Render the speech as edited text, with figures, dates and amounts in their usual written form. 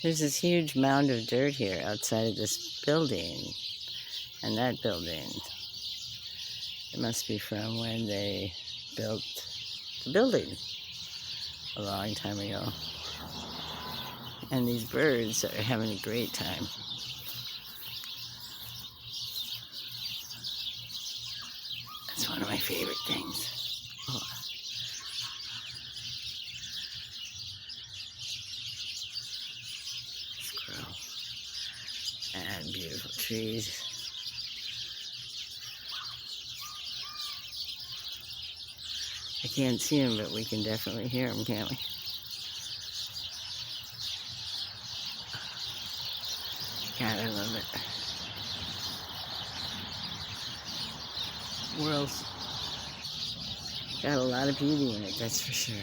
There's this huge mound of dirt here outside of this building. And that building, it must be from when they built the building a long time ago. And these birds are having a great time. That's one of my favorite things. Oh. Squirrel. And beautiful trees. I can't see them, but we can definitely hear them, can't we? God, I love it. World's got a lot of beauty in it, that's for sure.